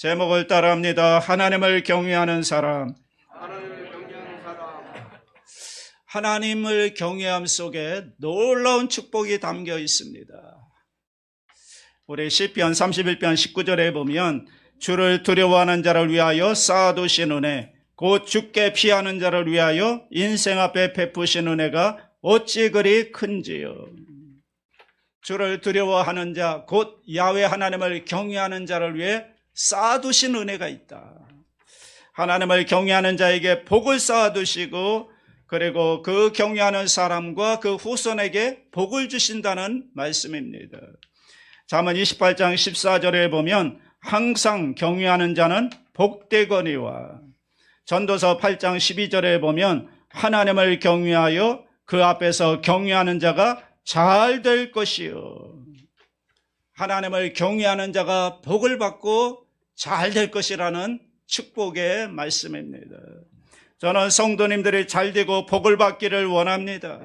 제목을 따라합니다. 하나님을 경외하는 사람. 하나님을 경외함 속에 놀라운 축복이 담겨 있습니다. 우리 시편 31편 19절에 보면 주를 두려워하는 자를 위하여 쌓아두신 은혜, 곧 주께 피하는 자를 위하여 인생 앞에 베푸신 은혜가 어찌 그리 큰지요. 주를 두려워하는 자, 곧 야훼 하나님을 경외하는 자를 위해 쌓아두신 은혜가 있다. 하나님을 경외하는 자에게 복을 쌓아두시고, 그리고 그 경외하는 사람과 그 후손에게 복을 주신다는 말씀입니다. 잠언 28장 14절에 보면 항상 경외하는 자는 복되거니와, 전도서 8장 12절에 보면 하나님을 경외하여 그 앞에서 경외하는 자가 잘 될 것이요. 하나님을 경외하는 자가 복을 받고 잘 될 것이라는 축복의 말씀입니다. 저는 성도님들이 잘 되고 복을 받기를 원합니다.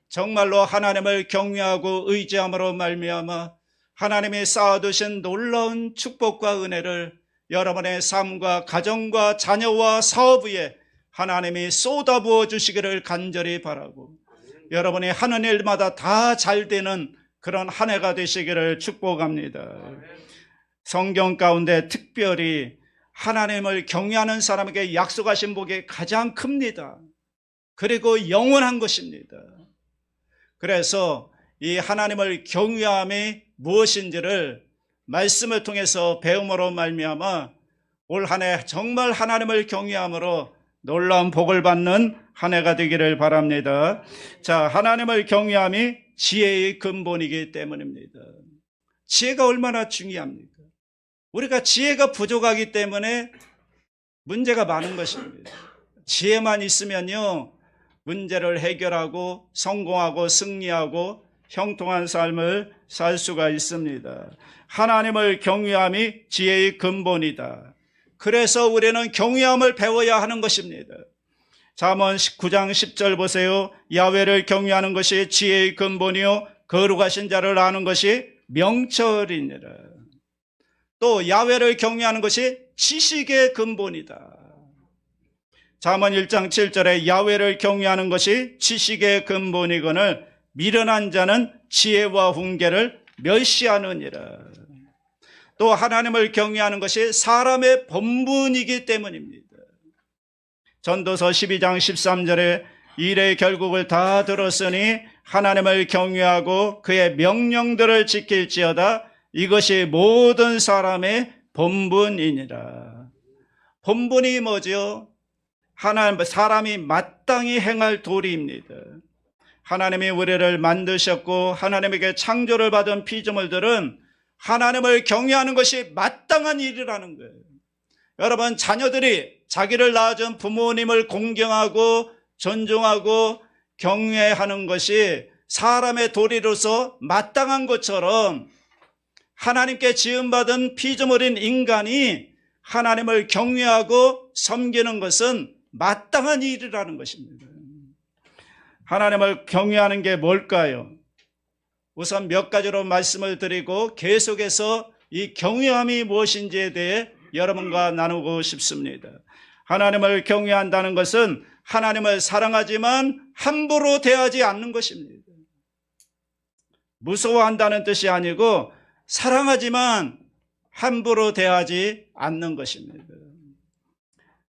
정말로 하나님을 경외하고 의지함으로 말미암아 하나님이 쌓아두신 놀라운 축복과 은혜를 여러분의 삶과 가정과 자녀와 사업 위에 하나님이 쏟아부어 주시기를 간절히 바라고, 여러분이 하는 일마다 다 잘 되는 그런 한 해가 되시기를 축복합니다. 성경 가운데 특별히 하나님을 경외하는 사람에게 약속하신 복이 가장 큽니다. 그리고 영원한 것입니다. 그래서 이 하나님을 경외함이 무엇인지를 말씀을 통해서 배움으로 말미암아 올 한 해 정말 하나님을 경외함으로 놀라운 복을 받는 한 해가 되기를 바랍니다. 자, 하나님을 경외함이 지혜의 근본이기 때문입니다. 지혜가 얼마나 중요합니까? 우리가 지혜가 부족하기 때문에 문제가 많은 것입니다. 지혜만 있으면요, 문제를 해결하고 성공하고 승리하고 형통한 삶을 살 수가 있습니다. 하나님을 경외함이 지혜의 근본이다. 그래서 우리는 경외함을 배워야 하는 것입니다. 잠언 9장 10절 보세요. 야훼를 경외하는 것이 지혜의 근본이요 거룩하신 자를 아는 것이 명철이니라. 또 야훼를 경외하는 것이 지식의 근본이다. 잠언 1장 7절에 야훼를 경외하는 것이 지식의 근본이거늘 미련한 자는 지혜와 훈계를 멸시하느니라. 또 하나님을 경외하는 것이 사람의 본분이기 때문입니다. 전도서 12장 13절에 일의 결국을 다 들었으니 하나님을 경외하고 그의 명령들을 지킬지어다. 이것이 모든 사람의 본분이니라. 본분이 뭐죠? 사람이 마땅히 행할 도리입니다. 하나님이 우리를 만드셨고 하나님에게 창조를 받은 피조물들은 하나님을 경외하는 것이 마땅한 일이라는 거예요. 여러분, 자녀들이 자기를 낳아준 부모님을 공경하고 존중하고 경외하는 것이 사람의 도리로서 마땅한 것처럼 하나님께 지음받은 피조물인 인간이 하나님을 경외하고 섬기는 것은 마땅한 일이라는 것입니다. 하나님을 경외하는 게 뭘까요? 우선 몇 가지로 말씀을 드리고 계속해서 이 경외함이 무엇인지에 대해 여러분과 나누고 싶습니다. 하나님을 경외한다는 것은 하나님을 사랑하지만 함부로 대하지 않는 것입니다. 무서워한다는 뜻이 아니고 사랑하지만 함부로 대하지 않는 것입니다.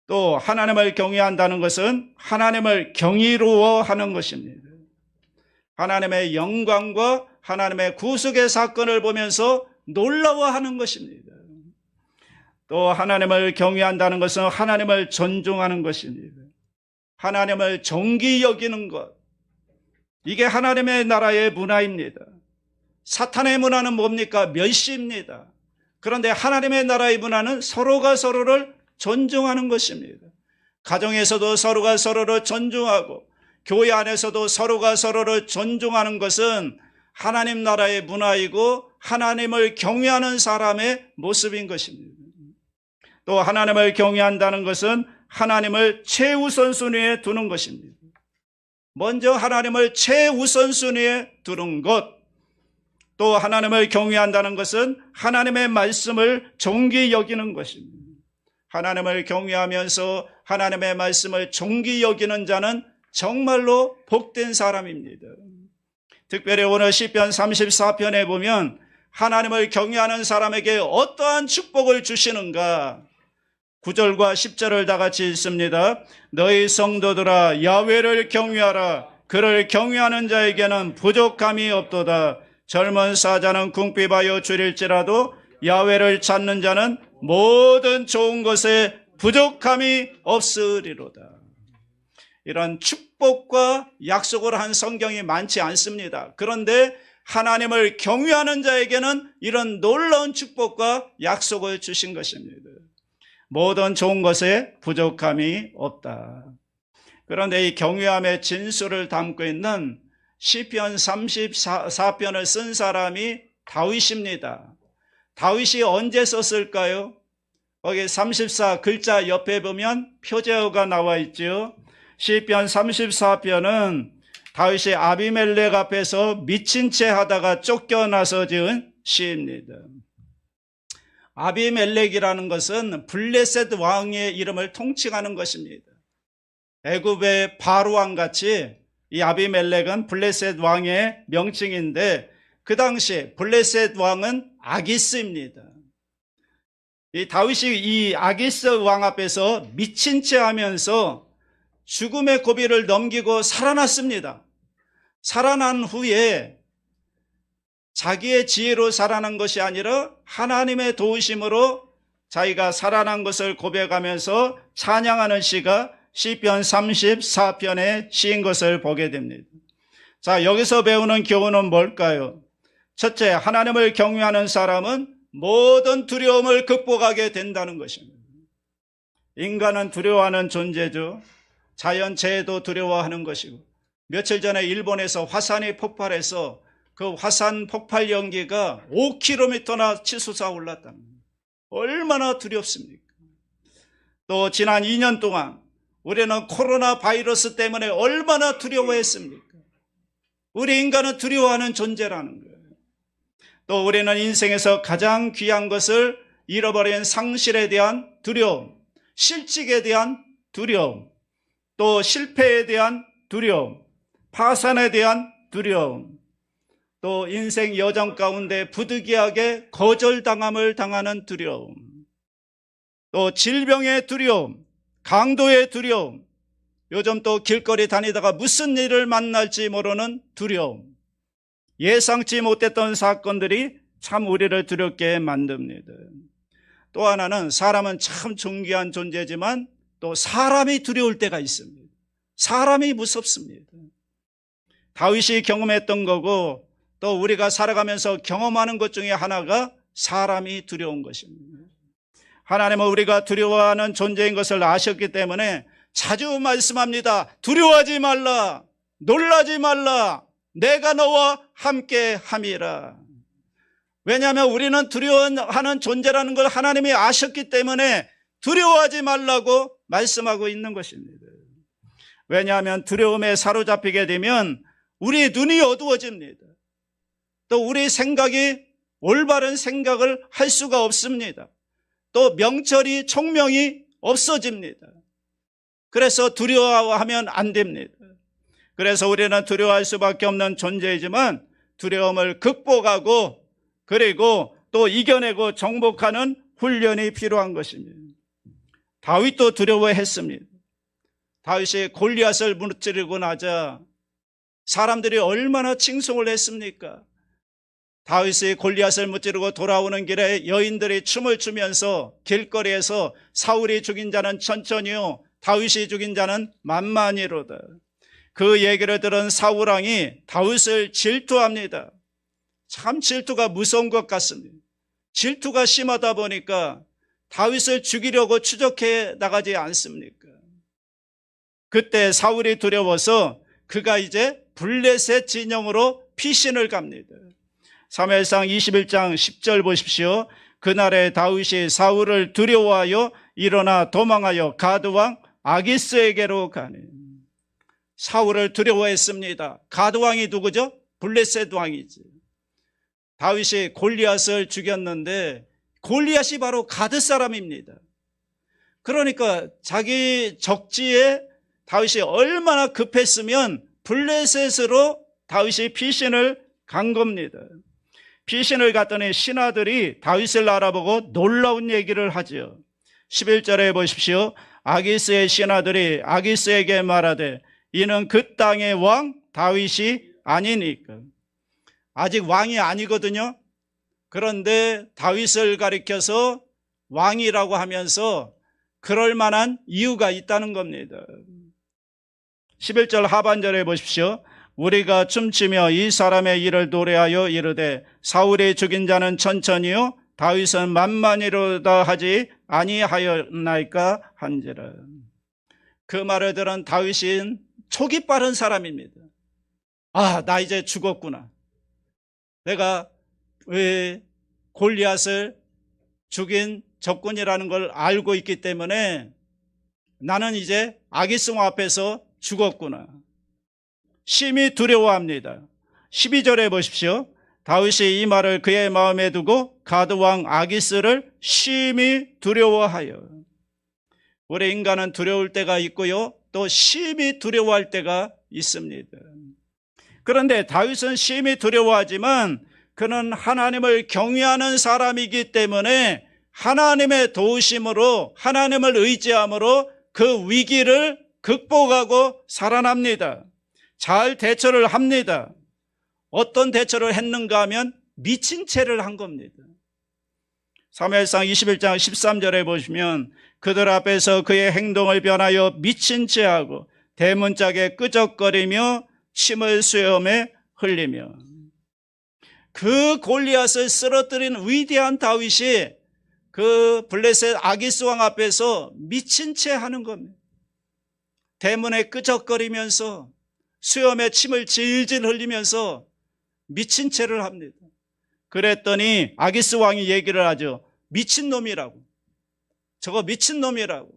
또 하나님을 경외한다는 것은 하나님을 경이로워하는 것입니다. 하나님의 영광과 하나님의 구속의 사건을 보면서 놀라워하는 것입니다. 또 하나님을 경외한다는 것은 하나님을 존중하는 것입니다. 하나님을 존귀 여기는 것, 이게 하나님의 나라의 문화입니다. 사탄의 문화는 뭡니까? 멸시입니다. 그런데 하나님의 나라의 문화는 서로가 서로를 존중하는 것입니다. 가정에서도 서로가 서로를 존중하고 교회 안에서도 서로가 서로를 존중하는 것은 하나님 나라의 문화이고 하나님을 경외하는 사람의 모습인 것입니다. 또 하나님을 경외한다는 것은 하나님을 최우선순위에 두는 것입니다. 먼저 하나님을 최우선순위에 두는 것, 또 하나님을 경외한다는 것은 하나님의 말씀을 존귀 여기는 것입니다. 하나님을 경외하면서 하나님의 말씀을 존귀 여기는 자는 정말로 복된 사람입니다. 특별히 오늘 시편 34편에 보면 하나님을 경외하는 사람에게 어떠한 축복을 주시는가? 9절과 10절을 다 같이 읽습니다. 너희 성도들아 야훼를 경외하라. 그를 경외하는 자에게는 부족함이 없도다. 젊은 사자는 궁핍하여 줄일지라도 야훼를 찾는 자는 모든 좋은 것에 부족함이 없으리로다. 이런 축복과 약속을 한 성경이 많지 않습니다. 그런데 하나님을 경외하는 자에게는 이런 놀라운 축복과 약속을 주신 것입니다. 모든 좋은 것에 부족함이 없다. 그런데 이 경외함의 진수를 담고 있는 시편 34편을 쓴 사람이 다윗입니다. 다윗이 언제 썼을까요? 거기 34 글자 옆에 보면 표제어가 나와 있죠. 시편 34편은 다윗이 아비멜렉 앞에서 미친 채 하다가 쫓겨나서 지은 시입니다. 아비멜렉이라는 것은 블레셋 왕의 이름을 통칭하는 것입니다. 애굽의 바로 왕같이 이 아비멜렉은 블레셋 왕의 명칭인데 그 당시 블레셋 왕은 아기스입니다. 이 다윗이 이 아기스 왕 앞에서 미친 채 하면서 죽음의 고비를 넘기고 살아났습니다. 살아난 후에 자기의 지혜로 살아난 것이 아니라 하나님의 도우심으로 자기가 살아난 것을 고백하면서 찬양하는 시가 시편 34편의 시인 것을 보게 됩니다. 자, 여기서 배우는 교훈은 뭘까요? 첫째, 하나님을 경외하는 사람은 모든 두려움을 극복하게 된다는 것입니다. 인간은 두려워하는 존재죠. 자연재해도 두려워하는 것이고, 며칠 전에 일본에서 화산이 폭발해서 그 화산 폭발 연기가 5km나 치솟아 올랐다는 거예요. 얼마나 두렵습니까? 또 지난 2년 동안 우리는 코로나 바이러스 때문에 얼마나 두려워했습니까? 우리 인간은 두려워하는 존재라는 거예요. 또 우리는 인생에서 가장 귀한 것을 잃어버린 상실에 대한 두려움, 실직에 대한 두려움, 또 실패에 대한 두려움, 파산에 대한 두려움, 또 인생 여정 가운데 부득이하게 거절당함을 당하는 두려움, 또 질병의 두려움, 강도의 두려움, 요즘 또 길거리 다니다가 무슨 일을 만날지 모르는 두려움, 예상치 못했던 사건들이 참 우리를 두렵게 만듭니다. 또 하나는 사람은 참 존귀한 존재지만 또 사람이 두려울 때가 있습니다. 사람이 무섭습니다. 다윗이 경험했던 거고 또 우리가 살아가면서 경험하는 것 중에 하나가 사람이 두려운 것입니다. 하나님은 우리가 두려워하는 존재인 것을 아셨기 때문에 자주 말씀합니다. 두려워하지 말라, 놀라지 말라, 내가 너와 함께 함이라. 왜냐하면 우리는 두려워하는 존재라는 걸 하나님이 아셨기 때문에 두려워하지 말라고 말씀하고 있는 것입니다. 왜냐하면 두려움에 사로잡히게 되면 우리 눈이 어두워집니다. 또 우리 생각이 올바른 생각을 할 수가 없습니다. 또 명철이 총명이 없어집니다. 그래서 두려워하면 안 됩니다. 그래서 우리는 두려워할 수밖에 없는 존재이지만 두려움을 극복하고 그리고 또 이겨내고 정복하는 훈련이 필요한 것입니다. 다윗도 두려워했습니다. 다윗이 골리앗을 무찌르고 나자 사람들이 얼마나 칭송을 했습니까? 다윗이 골리앗을 무찌르고 돌아오는 길에 여인들이 춤을 추면서 길거리에서 사울이 죽인 자는 천천히요 다윗이 죽인 자는 만만히로다. 그 얘기를 들은 사울 왕이 다윗을 질투합니다. 참 질투가 무서운 것 같습니다. 질투가 심하다 보니까 다윗을 죽이려고 추적해 나가지 않습니까? 그때 사울이 두려워서 그가 이제 블레셋 진영으로 피신을 갑니다. 사무엘상 21장 10절 보십시오. 그날에 다윗이 사울을 두려워하여 일어나 도망하여 가드왕 아기스에게로 가니. 사울을 두려워했습니다. 가드왕이 누구죠? 블레셋 왕이지. 다윗이 골리앗을 죽였는데 골리앗이 바로 가드 사람입니다. 그러니까 자기 적지에 다윗이 얼마나 급했으면 블레셋으로 다윗이 피신을 간 겁니다. 피신을 갔더니 신하들이 다윗을 알아보고 놀라운 얘기를 하죠. 11절에 보십시오. 아기스의 신하들이 아기스에게 말하되 이는 그 땅의 왕 다윗이 아니니까. 아직 왕이 아니거든요. 그런데 다윗을 가리켜서 왕이라고 하면서 그럴 만한 이유가 있다는 겁니다. 11절 하반절에 보십시오. 우리가 춤추며 이 사람의 일을 노래하여 이르되 사울이 죽인 자는 천천히요 다윗은 만만히로다 하지 아니하였나이까 한지라. 그 말을 들은 다윗은 촉이 빠른 사람입니다. 아, 나 이제 죽었구나. 내가 왜 골리앗을 죽인 적군이라는 걸 알고 있기 때문에 나는 이제 아기스 앞에서 죽었구나. 심히 두려워합니다. 12절에 보십시오. 다윗이 이 말을 그의 마음에 두고 가드왕 아기스를 심히 두려워하여. 우리 인간은 두려울 때가 있고요, 또 심히 두려워할 때가 있습니다. 그런데 다윗은 심히 두려워하지만 그는 하나님을 경외하는 사람이기 때문에 하나님의 도우심으로, 하나님을 의지함으로 그 위기를 극복하고 살아납니다. 잘 대처를 합니다. 어떤 대처를 했는가 하면 미친 채를 한 겁니다. 사무엘상 21장 13절에 보시면 그들 앞에서 그의 행동을 변하여 미친 채 하고 대문짝에 끄적거리며 침을 수염에 흘리며. 그 골리앗을 쓰러뜨린 위대한 다윗이 그 블레셋 아기스 왕 앞에서 미친 채 하는 겁니다. 대문에 끄적거리면서 수염에 침을 질질 흘리면서 미친 채를 합니다. 그랬더니 아기스 왕이 얘기를 하죠. 미친놈이라고. 저거 미친놈이라고.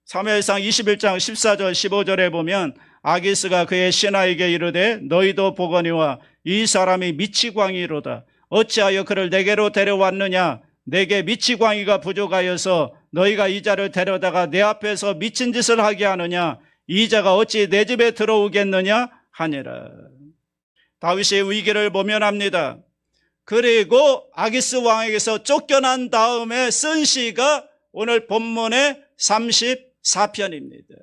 사무엘상 21장 14절 15절에 보면 아기스가 그의 신하에게 이르되 너희도 보거니와 이 사람이 미치광이로다. 어찌하여 그를 내게로 데려왔느냐. 내게 미치광이가 부족하여서 너희가 이 자를 데려다가 내 앞에서 미친 짓을 하게 하느냐. 이 자가 어찌 내 집에 들어오겠느냐 하니라. 다윗이 위기를 모면합니다. 그리고 아기스 왕에게서 쫓겨난 다음에 쓴 시가 오늘 본문의 34편입니다.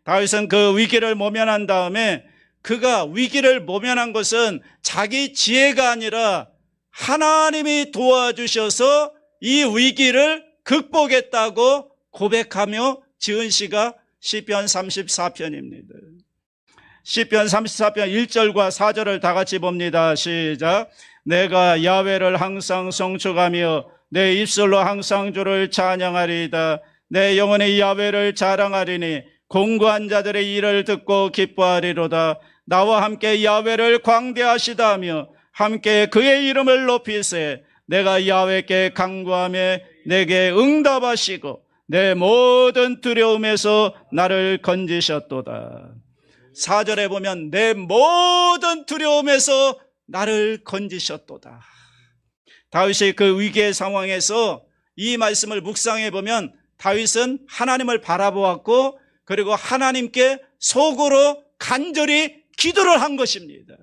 다윗은 그 위기를 모면한 다음에 그가 위기를 모면한 것은 자기 지혜가 아니라 하나님이 도와주셔서 이 위기를 극복했다고 고백하며 지은 시가 시편 34편입니다. 시편 34편 1절과 4절을 다 같이 봅니다. 시작. 내가 야훼를 항상 송축하며 내 입술로 항상 주를 찬양하리이다. 내 영혼이 야훼를 자랑하리니 공고한 자들의 일을 듣고 기뻐하리로다. 나와 함께 야훼를 광대하시다며 함께 그의 이름을 높이세. 내가 야훼께 간구하며 내게 응답하시고 내 모든 두려움에서 나를 건지셨도다. 4절에 보면 내 모든 두려움에서 나를 건지셨도다. 다윗이 그 위기의 상황에서 이 말씀을 묵상해 보면 다윗은 하나님을 바라보았고 그리고 하나님께 속으로 간절히 기도를 한 것입니다.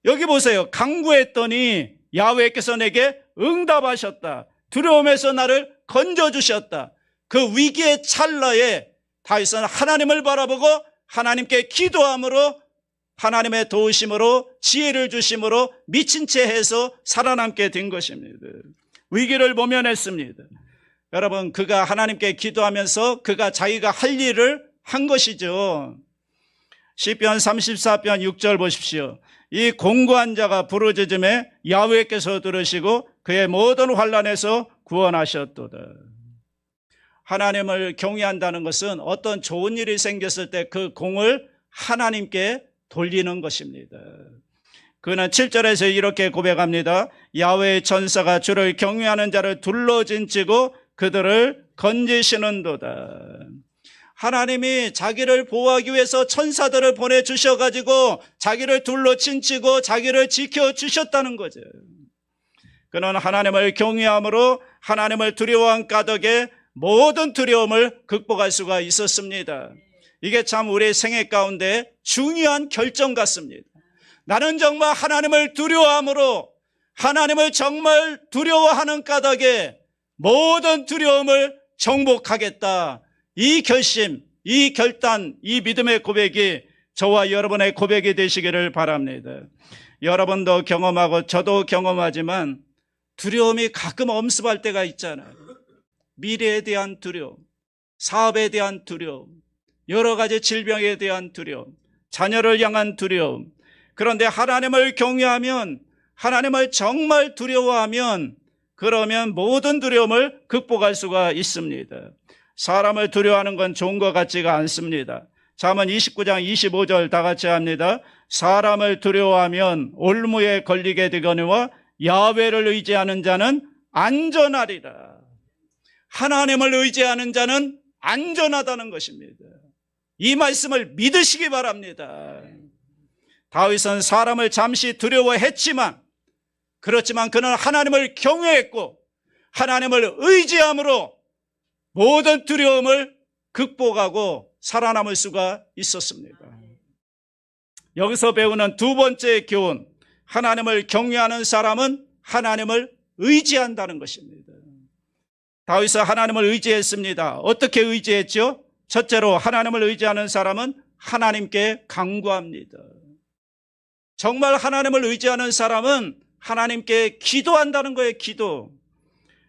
여기 보세요. 간구했더니 야훼께서 내게 응답하셨다. 두려움에서 나를 건져주셨다. 그 위기의 찰나에 다윗은 하나님을 바라보고 하나님께 기도함으로 하나님의 도우심으로 지혜를 주심으로 미친 채 해서 살아남게 된 것입니다. 위기를 모면했습니다. 여러분, 그가 하나님께 기도하면서 그가 자기가 할 일을 한 것이죠. 시편 34편 6절 보십시오. 이 공고한 자가 부르짖음에 야훼께서 들으시고 그의 모든 환난에서 구원하셨도다. 하나님을 경외한다는 것은 어떤 좋은 일이 생겼을 때 그 공을 하나님께 돌리는 것입니다. 그는 7절에서 이렇게 고백합니다. 야훼의 천사가 주를 경외하는 자를 둘러진치고 그들을 건지시는도다. 하나님이 자기를 보호하기 위해서 천사들을 보내주셔가지고 자기를 둘러 친치고 자기를 지켜주셨다는 거죠. 그는 하나님을 경외함으로 하나님을 두려워한 까닭에 모든 두려움을 극복할 수가 있었습니다. 이게 참 우리 생애 가운데 중요한 결정 같습니다. 나는 정말 하나님을 두려워함으로 하나님을 정말 두려워하는 까닭에 모든 두려움을 정복하겠다. 이 결심, 이 결단, 이 믿음의 고백이 저와 여러분의 고백이 되시기를 바랍니다. 여러분도 경험하고 저도 경험하지만 두려움이 가끔 엄습할 때가 있잖아요. 미래에 대한 두려움, 사업에 대한 두려움, 여러 가지 질병에 대한 두려움, 자녀를 향한 두려움. 그런데 하나님을 경외하면, 하나님을 정말 두려워하면 그러면 모든 두려움을 극복할 수가 있습니다. 사람을 두려워하는 건 좋은 것 같지가 않습니다. 잠언 29장 25절 다 같이 합니다. 사람을 두려워하면 올무에 걸리게 되거니와 야훼를 의지하는 자는 안전하리라. 하나님을 의지하는 자는 안전하다는 것입니다. 이 말씀을 믿으시기 바랍니다. 다윗은 사람을 잠시 두려워했지만, 그렇지만 그는 하나님을 경외했고 하나님을 의지함으로 모든 두려움을 극복하고 살아남을 수가 있었습니다. 여기서 배우는 두 번째 교훈, 하나님을 경외하는 사람은 하나님을 의지한다는 것입니다. 다윗은 하나님을 의지했습니다. 어떻게 의지했죠? 첫째로 하나님을 의지하는 사람은 하나님께 간구합니다. 정말 하나님을 의지하는 사람은 하나님께 기도한다는 거예요. 기도.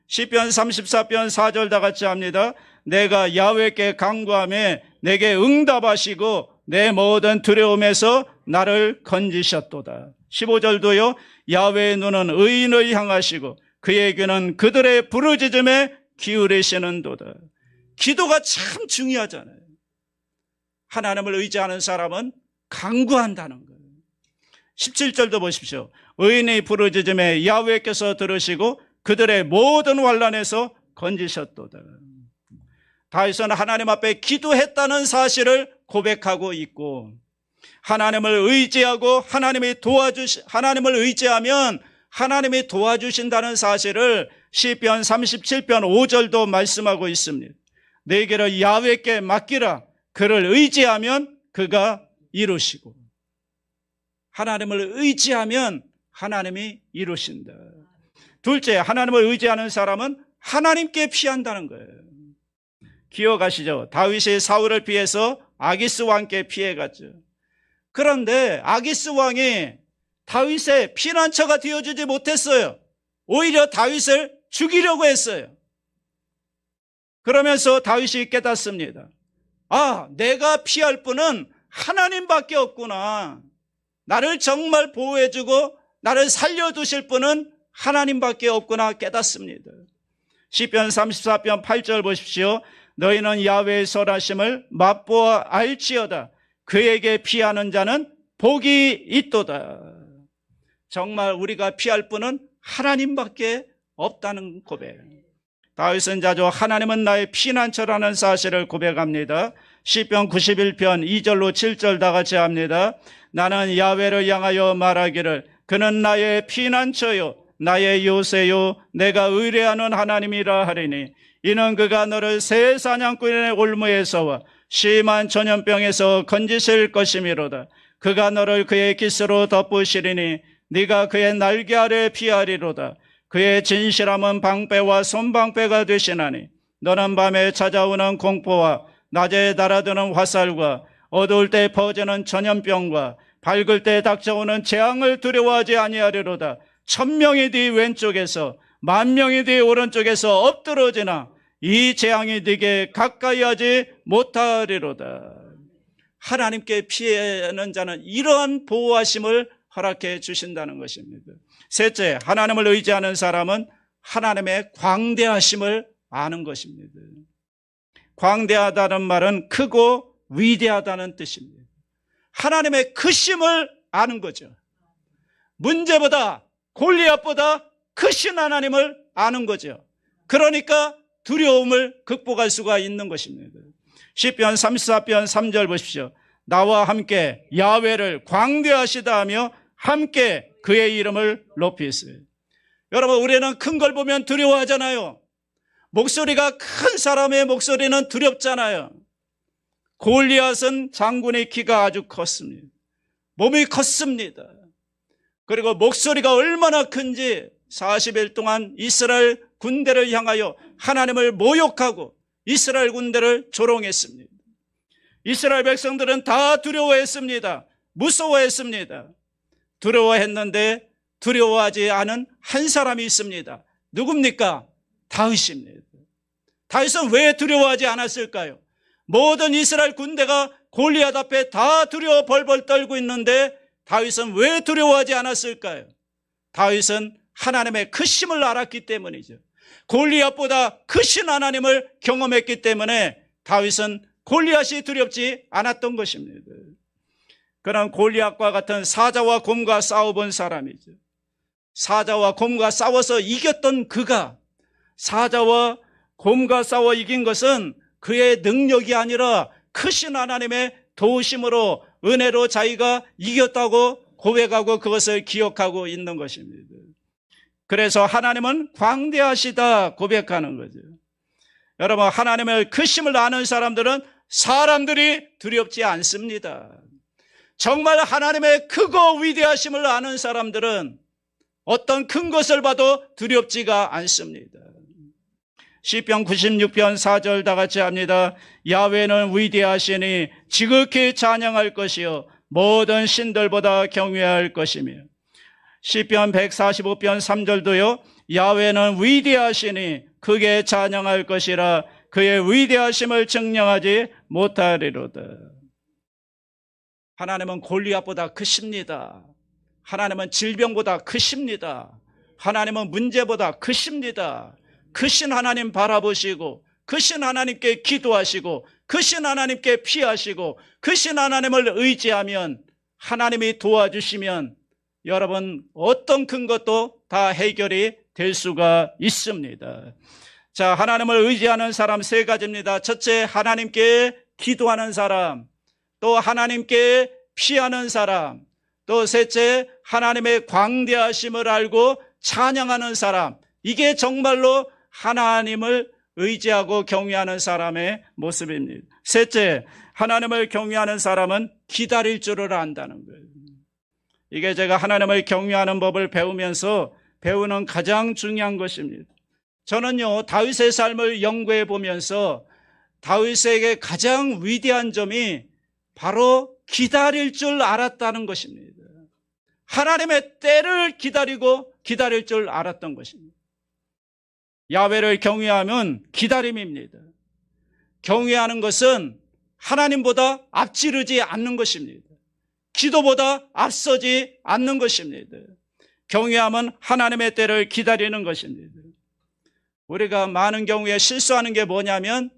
시편 34편 4절 다 같이 합니다. 내가 야훼께 간구하며 내게 응답하시고 내 모든 두려움에서 나를 건지셨도다. 15절도요. 야훼의 눈은 의인을 향하시고 그의 귀는 그들의 부르짖음에 기울이시는도다. 기도가 참 중요하잖아요. 하나님을 의지하는 사람은 간구한다는 거예요. 17절도 보십시오. 의인의 부르짖음에 야훼께서 들으시고 그들의 모든 환난에서 건지셨도다. 다윗은 하나님 앞에 기도했다는 사실을 고백하고 있고, 하나님을 의지하고 하나님을 의지하면 하나님이 도와주신다는 사실을 시편 37편 5절도 말씀하고 있습니다. 내 길을 야훼께 맡기라. 그를 의지하면 그가 이루시고. 하나님을 의지하면 하나님이 이루신다. 둘째, 하나님을 의지하는 사람은 하나님께 피한다는 거예요. 기억하시죠? 다윗이 사울을 피해서 아기스 왕께 피해갔죠. 그런데 아기스 왕이 다윗의 피난처가 되어주지 못했어요. 오히려 다윗을 죽이려고 했어요. 그러면서 다윗이 깨닫습니다. 아, 내가 피할 분은 하나님밖에 없구나. 나를 정말 보호해주고 나를 살려두실 분은 하나님밖에 없구나 깨닫습니다. 시편 34편 8절 보십시오. 너희는 야훼의 선하심을 맛보아 알지어다. 그에게 피하는 자는 복이 있도다. 정말 우리가 피할 분은 하나님밖에 없다는 고백. 다윗은 자주 하나님은 나의 피난처라는 사실을 고백합니다. 시편 91편 2절로 7절 다 같이 합니다. 나는 야훼를 향하여 말하기를 그는 나의 피난처요 나의 요새요 내가 의뢰하는 하나님이라 하리니 이는 그가 너를 새 사냥꾼의 올무에서와 심한 전염병에서 건지실 것이미로다. 그가 너를 그의 깃으로 덮으시리니 네가 그의 날개 아래 피하리로다. 그의 진실함은 방패와 손방패가 되시나니 너는 밤에 찾아오는 공포와 낮에 날아드는 화살과 어두울 때 퍼지는 전염병과 밝을 때 닥쳐오는 재앙을 두려워하지 아니하리로다. 1000명이 네 왼쪽에서 10,000명이 네 오른쪽에서 엎드러지나 이 재앙이 네게 가까이 하지 못하리로다. 하나님께 피하는 자는 이러한 보호하심을 허락해 주신다는 것입니다. 셋째, 하나님을 의지하는 사람은 하나님의 광대하심을 아는 것입니다. 광대하다는 말은 크고 위대하다는 뜻입니다. 하나님의 크심을 아는 거죠. 문제보다 골리앗보다 크신 하나님을 아는 거죠. 그러니까 두려움을 극복할 수가 있는 것입니다. 시편 34편 3절 보십시오. 나와 함께 야훼를 광대하시다 하며 함께 그의 이름을 높이세요. 여러분, 우리는 큰 걸 보면 두려워하잖아요. 목소리가 큰 사람의 목소리는 두렵잖아요. 골리앗은 장군의 키가 아주 컸습니다. 몸이 컸습니다. 그리고 목소리가 얼마나 큰지 40일 동안 이스라엘 군대를 향하여 하나님을 모욕하고 이스라엘 군대를 조롱했습니다. 이스라엘 백성들은 다 두려워했습니다. 무서워했습니다. 두려워했는데 두려워하지 않은 한 사람이 있습니다. 누굽니까? 다윗입니다. 다윗은 왜 두려워하지 않았을까요? 모든 이스라엘 군대가 골리앗 앞에 다 두려워 벌벌 떨고 있는데 다윗은 왜 두려워하지 않았을까요? 다윗은 하나님의 크심을 알았기 때문이죠. 골리앗보다 크신 하나님을 경험했기 때문에 다윗은 골리앗이 두렵지 않았던 것입니다. 그런 골리앗과 같은 사자와 곰과 싸워본 사람이죠. 사자와 곰과 싸워서 이겼던 그가 사자와 곰과 싸워 이긴 것은 그의 능력이 아니라 크신 하나님의 도우심으로 은혜로 자기가 이겼다고 고백하고 그것을 기억하고 있는 것입니다. 그래서 하나님은 광대하시다 고백하는 거죠. 여러분, 하나님의 크심을 아는 사람들은 사람들이 두렵지 않습니다. 정말 하나님의 크고 위대하심을 아는 사람들은 어떤 큰 것을 봐도 두렵지가 않습니다. 시편 96편 4절 다 같이 합니다. 야훼는 위대하시니 지극히 찬양할 것이요 모든 신들보다 경외할 것이며. 시편 145편 3절도요. 야훼는 위대하시니 크게 찬양할 것이라 그의 위대하심을 증명하지 못하리로다. 하나님은 골리앗보다 크십니다. 하나님은 질병보다 크십니다. 하나님은 문제보다 크십니다. 크신 하나님 바라보시고 크신 하나님께 기도하시고 크신 하나님께 피하시고 크신 하나님을 의지하면 하나님이 도와주시면 여러분 어떤 큰 것도 다 해결이 될 수가 있습니다. 자, 하나님을 의지하는 사람 세 가지입니다. 첫째, 하나님께 기도하는 사람, 또 하나님께 피하는 사람, 또 셋째, 하나님의 광대하심을 알고 찬양하는 사람. 이게 정말로 하나님을 의지하고 경외하는 사람의 모습입니다. 셋째, 하나님을 경외하는 사람은 기다릴 줄을 안다는 거예요. 이게 제가 하나님을 경외하는 법을 배우면서 배우는 가장 중요한 것입니다. 저는요, 다윗의 삶을 연구해 보면서 다윗에게 가장 위대한 점이 바로 기다릴 줄 알았다는 것입니다. 하나님의 때를 기다리고 기다릴 줄 알았던 것입니다. 야훼를 경외하면 기다림입니다. 경외하는 것은 하나님보다 앞지르지 않는 것입니다. 기도보다 앞서지 않는 것입니다. 경외함은 하나님의 때를 기다리는 것입니다. 우리가 많은 경우에 실수하는 게 뭐냐면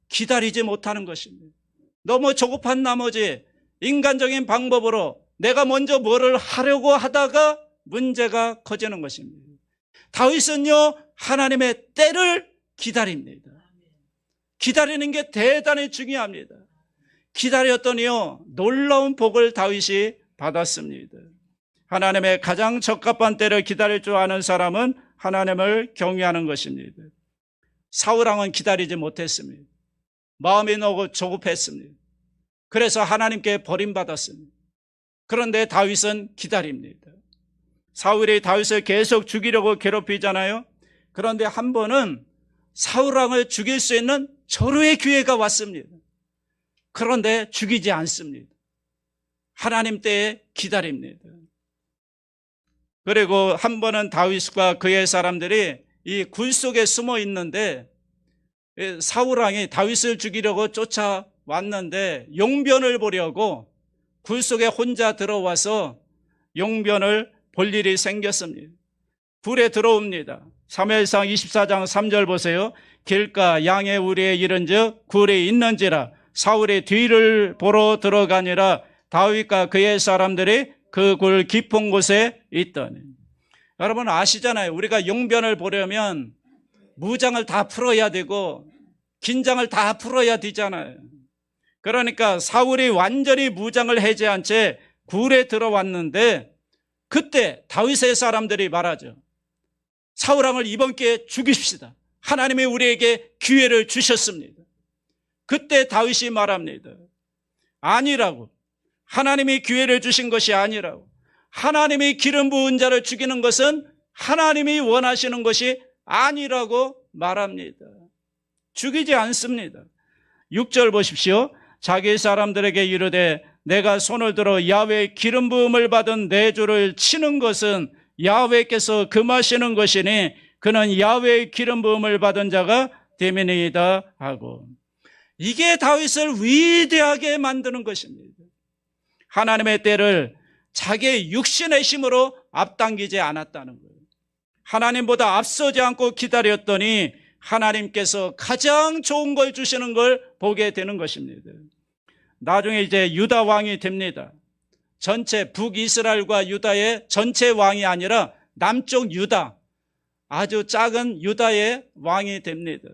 기다리지 못하는 것입니다. 너무 조급한 나머지 인간적인 방법으로 내가 먼저 뭐를 하려고 하다가 문제가 커지는 것입니다. 다윗은요, 하나님의 때를 기다립니다. 기다리는 게 대단히 중요합니다. 기다렸더니요, 놀라운 복을 다윗이 받았습니다. 하나님의 가장 적합한 때를 기다릴 줄 아는 사람은 하나님을 경외하는 것입니다. 사울왕은 기다리지 못했습니다. 마음이 너무 조급했습니다. 그래서 하나님께 버림받았습니다. 그런데 다윗은 기다립니다. 사울이 다윗을 계속 죽이려고 괴롭히잖아요. 그런데 한 번은 사울왕을 죽일 수 있는 절호의 기회가 왔습니다. 그런데 죽이지 않습니다. 하나님 때에 기다립니다. 그리고 한 번은 다윗과 그의 사람들이 이 굴 속에 숨어 있는데 사울왕이 다윗을 죽이려고 쫓아왔는데 용변을 보려고 굴 속에 혼자 들어와서 용변을 볼 일이 생겼습니다. 굴에 들어옵니다. 사무엘상 24장 3절 보세요. 길가 양의 우리에 이른즉 굴에 있는지라 사울의 뒤를 보러 들어가니라 다윗과 그의 사람들이 그 굴 깊은 곳에 있더니. 여러분 아시잖아요. 우리가 용변을 보려면 무장을 다 풀어야 되고 긴장을 다 풀어야 되잖아요. 그러니까 사울이 완전히 무장을 해제한 채 굴에 들어왔는데 그때 다윗의 사람들이 말하죠. 사울왕을 이번 기회에 죽입시다. 하나님이 우리에게 기회를 주셨습니다. 그때 다윗이 말합니다. 아니라고. 하나님이 기회를 주신 것이 아니라고. 하나님이 기름 부은 자를 죽이는 것은 하나님이 원하시는 것이 아니라고 말합니다. 죽이지 않습니다. 6절 보십시오. 자기 사람들에게 이르되 내가 손을 들어 야훼의 기름 부음을 받은 내 주를 치는 것은 야훼께서 금하시는 것이니 그는 야훼의 기름 부음을 받은 자가 됨이니이다 하고. 이게 다윗을 위대하게 만드는 것입니다. 하나님의 때를 자기의 육신의 힘으로 앞당기지 않았다는 거예요. 하나님보다 앞서지 않고 기다렸더니 하나님께서 가장 좋은 걸 주시는 걸 보게 되는 것입니다. 나중에 이제 유다 왕이 됩니다. 전체 북이스라엘과 유다의 전체 왕이 아니라 남쪽 유다, 아주 작은 유다의 왕이 됩니다.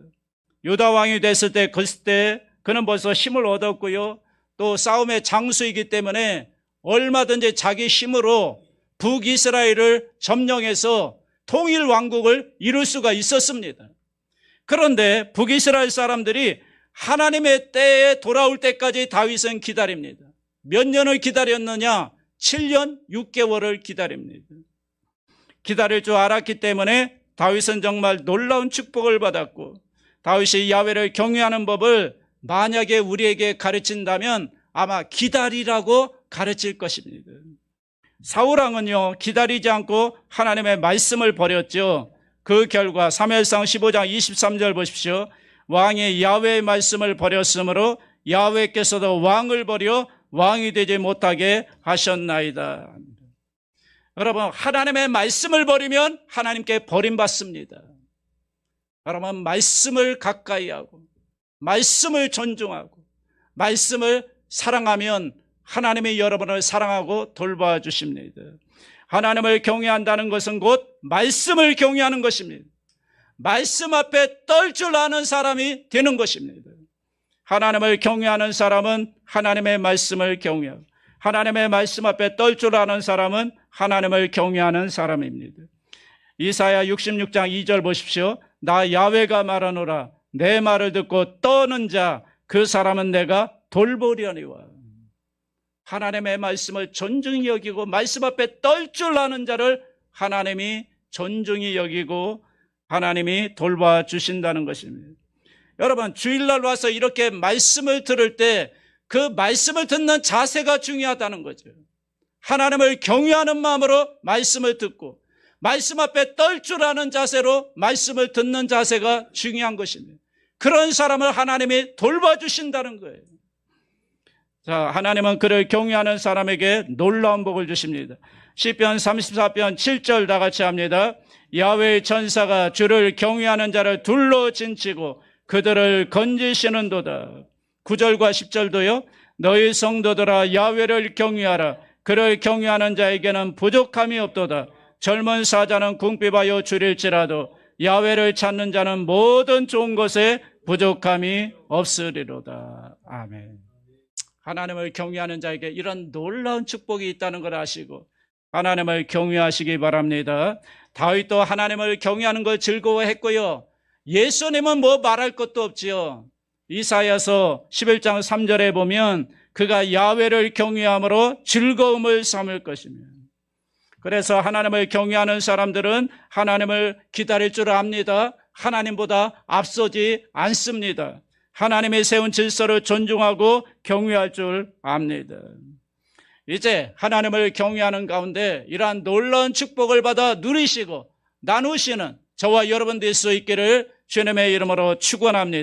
유다 왕이 됐을 때 그때 그는 벌써 힘을 얻었고요. 또 싸움의 장수이기 때문에 얼마든지 자기 힘으로 북이스라엘을 점령해서 통일 왕국을 이룰 수가 있었습니다. 그런데 북이스라엘 사람들이 하나님의 때에 돌아올 때까지 다윗은 기다립니다. 몇 년을 기다렸느냐? 7년 6개월을 기다립니다. 기다릴 줄 알았기 때문에 다윗은 정말 놀라운 축복을 받았고, 다윗이 야훼를 경외하는 법을 만약에 우리에게 가르친다면 아마 기다리라고 가르칠 것입니다. 사울왕은요, 기다리지 않고 하나님의 말씀을 버렸죠. 그 결과 사무엘상 15장 23절 보십시오. 왕이 야훼의 말씀을 버렸으므로 야훼께서도 왕을 버려 왕이 되지 못하게 하셨나이다. 여러분, 하나님의 말씀을 버리면 하나님께 버림받습니다. 여러분, 말씀을 가까이 하고 말씀을 존중하고 말씀을 사랑하면 하나님이 여러분을 사랑하고 돌봐주십니다. 하나님을 경외한다는 것은 곧 말씀을 경외하는 것입니다. 말씀 앞에 떨 줄 아는 사람이 되는 것입니다. 하나님을 경외하는 사람은 하나님의 말씀을 경외하고, 하나님의 말씀 앞에 떨 줄 아는 사람은 하나님을 경외하는 사람입니다. 이사야 66장 2절 보십시오. 나 야훼가 말하노라. 내 말을 듣고 떠는 자 그 사람은 내가 돌보려니와. 하나님의 말씀을 존중히 여기고 말씀 앞에 떨 줄 아는 자를 하나님이 존중히 여기고 하나님이 돌봐주신다는 것입니다. 여러분, 주일날 와서 이렇게 말씀을 들을 때 그 말씀을 듣는 자세가 중요하다는 거죠. 하나님을 경외하는 마음으로 말씀을 듣고 말씀 앞에 떨 줄 아는 자세로 말씀을 듣는 자세가 중요한 것입니다. 그런 사람을 하나님이 돌봐주신다는 거예요. 자, 하나님은 그를 경외하는 사람에게 놀라운 복을 주십니다. 시편 34편 7절 다 같이 합니다. 야훼의 천사가 주를 경외하는 자를 둘러 진치고 그들을 건지시는도다. 9절과 10절도요. 너희 성도들아 야훼를 경외하라. 그를 경외하는 자에게는 부족함이 없도다. 젊은 사자는 궁핍하여 줄일지라도 야훼를 찾는 자는 모든 좋은 것에 부족함이 없으리로다. 아멘. 하나님을 경외하는 자에게 이런 놀라운 축복이 있다는 걸 아시고 하나님을 경외하시기 바랍니다. 다윗도 하나님을 경외하는 걸 즐거워했고요. 예수님은 뭐 말할 것도 없지요. 이사야서 11장 3절에 보면 그가 야훼를 경외함으로 즐거움을 삼을 것이며, 그래서 하나님을 경외하는 사람들은 하나님을 기다릴 줄 압니다. 하나님보다 앞서지 않습니다. 하나님이 세운 질서를 존중하고 경외할 줄 압니다. 이제 하나님을 경외하는 가운데 이러한 놀라운 축복을 받아 누리시고 나누시는 저와 여러분 될 수 있기를 주님의 이름으로 축원합니다.